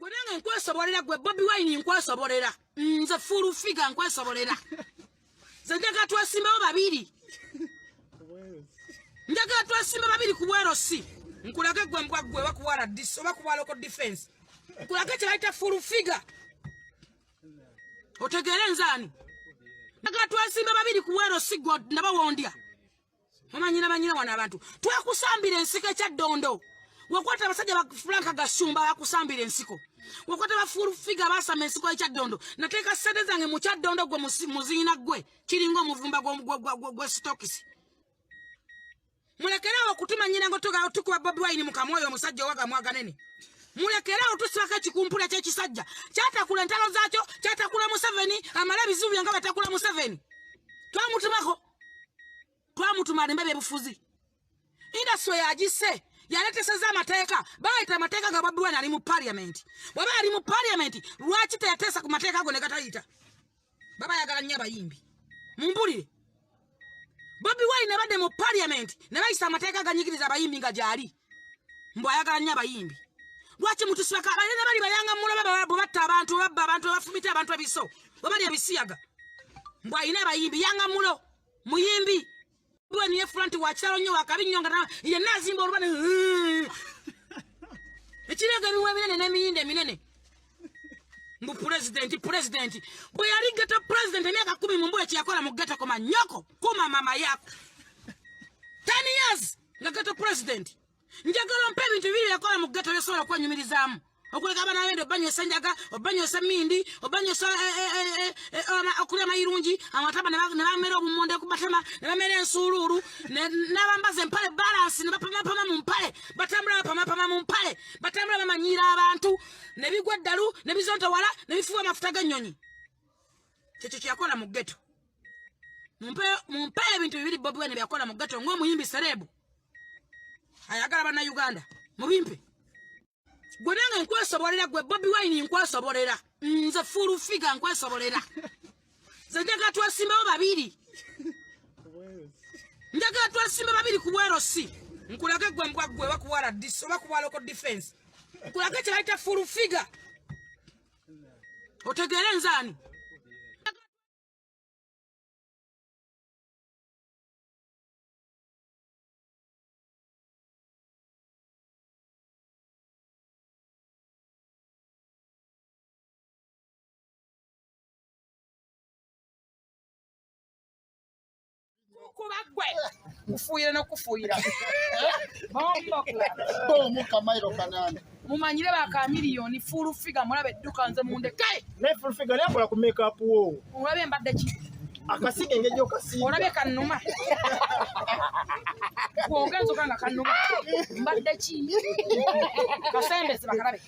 Gwenanga nkwesobolera gwe Bobi Wine nkwesobolera. Nze fulu figa nkwesobolera. Zenjaga twasimbawo babiri. Njaga twasimba babiri ku bwerosi. Nkulage gwe mbwa gwe bakuwala dis oba kuwala ko defense. Nkulage kyaita fulu figa. Otegere nzani. Njaga twasimba babiri ku bwerosi god nabawondya. Manyina wana abantu. Twakusambira ensike kya Dondo. Wakwata basajja ba Franka Gashumba bakusambira ensiko. Wakwata ba fulu figa basama ensiko kya Dondo. Nateka sede zange mu kya Dondo gwe muzina gwe. Kiringo muvumba gwe stokisi. Mulekera okutuma nyina ngotoga otukuba Bobi Wine mukamwoyo omusajja waga mwaganene. Mulekera otusaka kikumpula kye kisajja. Kyatakula ntalo zaakyo, kyatakula Museveni, amala bizubi nga batakula Museveni. Twamutumala mbebe bufuzi. Indaswe yagise yaleteseza amateeka baita amateeka ga Bobi Wine ali mu parliament. Baba ali mu parliament lwaki teyatesa ku mateeka ago ne gatayita. Baba yagala nnyo abayimbi. Mumbulire. Bobi Wine abadde mu parliament ne bayisa amateeka ganyigiriza abayimbi nga gyali. Mbwa yagala nnyo abayimbi. Lwaki mutusibaka abalina bali bayanga muloba batta abantu babba abantu bafumita abantu ebiso. Babali ebisiyaga. Mbwa ina abayimbi yanga mulo muyimbi. Bwani ye front wa chalo nyo akabinyonga na ye nazimba olubane. Ekirega Ebimwa Ebinene Nebiyindo mbu president bwe yali ghetto president emyaka 10 mu mbuye kyakola mu ghetto koma nyoko kuma mama yako 10 years nga ghetto president njagala mpe bintu bibiri yakola mu ghetto yesobola kwanyumirizamu okuleka abana bende obanyosa njaga obanyosa mindi obanyosa okulya mayirungi amataba ne bamera obumonde ku batama ne bamera ensululu n'abambaza empale balance ne bapama mu mpale batambula bapama mu mpale batambula bamanyira abantu ne bigwa ddalu ne bizonto wala ne bifuwa amafuta ganyonyi kyekyo kyakola mu ghetto mumpe ebintu bibiri Bobi Wine byakola mu ghetto ng'omuyimbi serebu ayagala bana Uganda mubimpe. Gwenanga nkwesobolera gwe Bobi Wine nkwesobolera. Nze fulu figa nkwesobolera. Zenjaga twasimbawo babiri. Njaga twasimba babiri ku bwerosi. Nkulage gwe mbwa gwe bakuwala dis oba kuwala ko defense. Nkulage kyaita fulu figa. Otegere nzani. Kubagwe kufuira no kufuira bombo kamairo kanane mumanyire baka miliyoni fulu figa mulabe duka nze munde kai ne fulu figa yakola ku make up wo ulabe mbadde ki akasige ngejo kasige olabe kanuma kuogenzo kanga kanuma mbadde ki kasembe sibakalabe